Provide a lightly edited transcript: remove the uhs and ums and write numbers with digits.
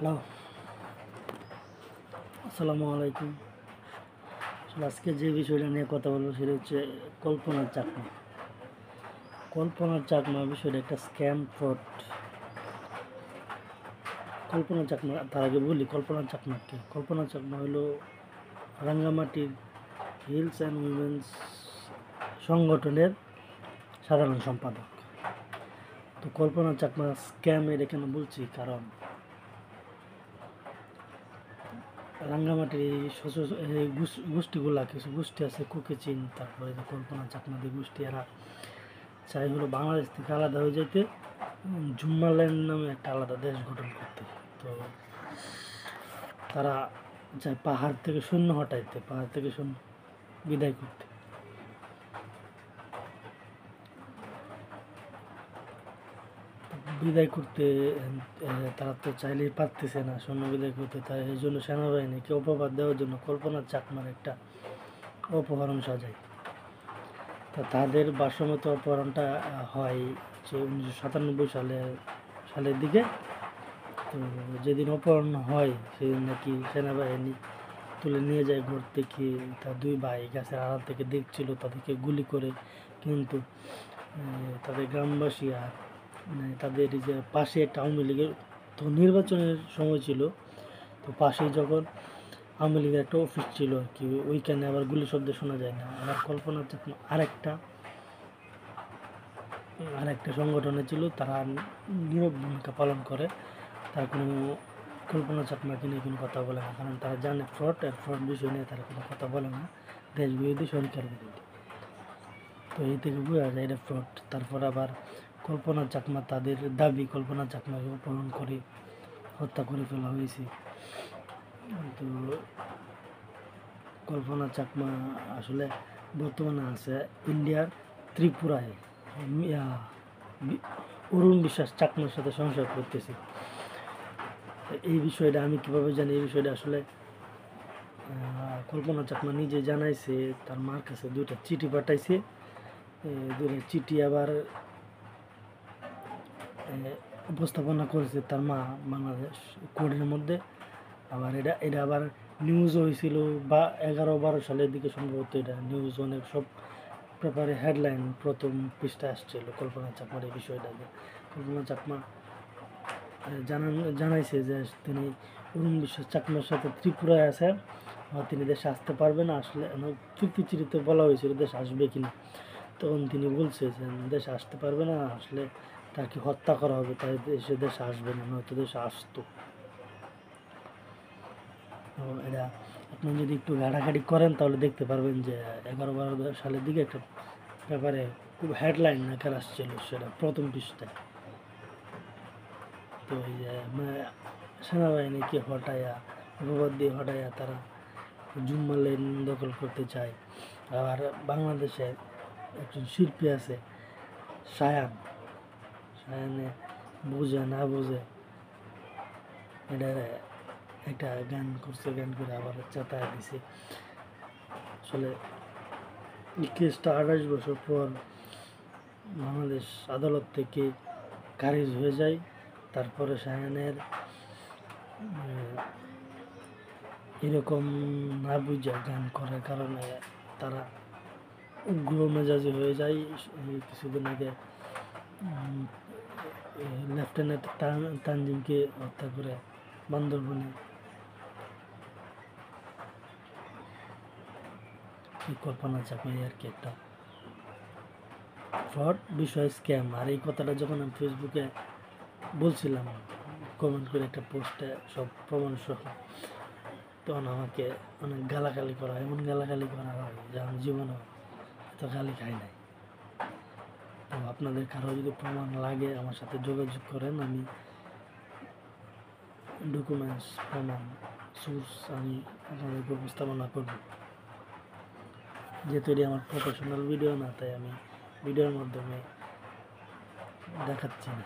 Hello, আসসালামু আলাইকুম। আসলে আজকে যে বিষয়টা নিয়ে কথা বলবো সেটা হচ্ছে কল্পনার চাকমা। কল্পনার চাকমা বিষয়টা একটা স্ক্যাম ফ্রড। কল্পনা চাকমা, তার আগে বলি কল্পনা চাকমা কে। কল্পনা চাকমা হলো রাঙ্গামাটির হিলস অ্যান্ড উইমেন্স সংগঠনের সাধারণ সম্পাদক। তো কল্পনা চাকমা স্ক্যামের এখানে বলছি কারণ রাঙ্গামাটির এই গোষ্ঠীগুলা, কিছু গোষ্ঠী আছে কুকিচিন, তারপরে যে কল্পনা চাকমাদের গোষ্ঠী, এরা চাই হলো বাংলাদেশ থেকে আলাদা হয়ে যেতে, জুম্মাল্যান্ড নামে একটা আলাদা দেশ গঠন করতে। তো তারা চায় পাহাড় থেকে সৈন্য হটাইতে, পাহাড় থেকে সৈন্য বিদায় করতে। বিদায় করতে তারা তো চাইলেই পারতেছে না সৈন্য বিদায় করতে, তাই এই জন্য সেনাবাহিনীকে অপবাদ দেওয়ার জন্য কল্পনা চাকমার একটা অপহরণ সাজায়। তা তাদের ভাষ্যমতো অপহরণটা হয় যে 1997 সালের দিকে। তো যেদিন অপহরণ হয় সেদিন নাকি সেনাবাহিনী তুলে নিয়ে যায় ঘর থেকে। তার দুই ভাই গাছের আড়াল থেকে দেখছিল তাদেরকে গুলি করে, কিন্তু তাদের গ্রামবাসী আর তাদের যে পাশে একটা আওয়ামী লীগের, তো নির্বাচনের সময় ছিল, তো পাশেই যখন আওয়ামী লীগের একটা অফিস ছিল আর কি, ওইখানে আবার গুলি শব্দ শোনা যায় না। আবার কল্পনা চাকমা আরেকটা সংগঠনে ছিল, তারা নীরব ভূমিকা পালন করে। তার কোনো কল্পনা চাকমাকে নিয়ে কোনো কথা বলে না, কারণ তারা জানে ফ্রড, আর ফ্রড বিষয় নিয়ে তারা কোনো কথা বলে না, দেশ বিরোধী, সরকার বিরোধী। তো এই থেকে বোঝা যায় এটা ফ্রড। তারপর আবার কল্পনা চাকমা, তাদের দাবি কল্পনা চাকমাকে অপহরণ করে হত্যা করে ফেলা হয়েছে। তো কল্পনা চাকমা আসলে বর্তমানে আছে ইন্ডিয়ার ত্রিপুরায়। অরুণ বিশ্বাস চাকমার সাথে সংসার করতেছে। এই বিষয়টা আমি কীভাবে জানি? এই বিষয়টা আসলে কল্পনা চাকমা নিজে জানাইছে, তার মার কাছে 2টা চিঠি পাঠাইছে। 2টা চিঠি আবার উপস্থাপনা করেছে তার মা বাংলাদেশ কোর্টের মধ্যে। আবার এটা আবার নিউজও হয়েছিল, বা 11-12 সালের দিকে সম্ভবত এটা নিউজ, অনেক সব পেপারে হেডলাইন প্রথম পৃষ্ঠায় আসছিল কল্পনা চাকমার এই বিষয়টা। যে কল্পনা চাকমা জানাইছে যে তিনি অরুণ বিশ্বাস চাকমার সাথে ত্রিপুরায় আছে, তিনি দেশে আসতে পারবে না। আসলে চুক্তি চিঠিতে বলা হয়েছিল দেশে আসবে কিনা, তখন তিনি বলছে যে দেশে আসতে পারবে না, আসলে তাকে হত্যা করা হবে, তাই দেশে আসবে না, নয়তো দেশে আসতো। এটা আপনি যদি একটু ঘাটাঘাটি করেন তাহলে দেখতে পারবেন যে 11-12 সালের দিকে একটা পেপারে খুব হেডলাইন আকার আসছিল, সেটা প্রথম পৃষ্ঠায়। তো এই যে সেনাবাহিনীকে অপবাদ দিয়ে হটাইয়া তারা জুম্মাল্যান্ড দখল করতে চায়। আর বাংলাদেশে একজন শিল্পী আছে সায়ানে বুঝে না বুঝে এটা একটা গান করছে, গান করে আবার চাতায় দিছে। আসলে এই কেসটা 28 বছর পর বাংলাদেশ আদালত থেকে খারিজ হয়ে যায়। তারপরে সায়ানের এরকম না বুঝে গান করার কারণে তারা উগ্র মেজাজি হয়ে যায়। কিছুদিন আগে লেফটেন্যান্ট তানজিমকে হত্যা করে বান্দরবনে। কল্পনা চাকমা আর কি একটা ফ্রড বিষয়, স্ক্যাম। আর এই কথাটা যখন আমি ফেসবুকে বলছিলাম কমেন্ট করে একটা পোস্টে সব প্রমাণ সহ, তখন আমাকে অনেক গালাগালি করা হয়, এমন গালাগালি করা হয় যে আমি জীবনে এত গালি খাই নাই। তো আপনাদের কারো যদি প্রমাণ লাগে আমার সাথে যোগাযোগ করেন, আমি ডকুমেন্টস, প্রমাণ, সোর্স আমি আপনাদেরকে উপস্থাপনা করব। যেহেতু এটি আমার প্রফেশনাল ভিডিও না, তাই আমি ভিডিওর মাধ্যমে দেখাচ্ছি না।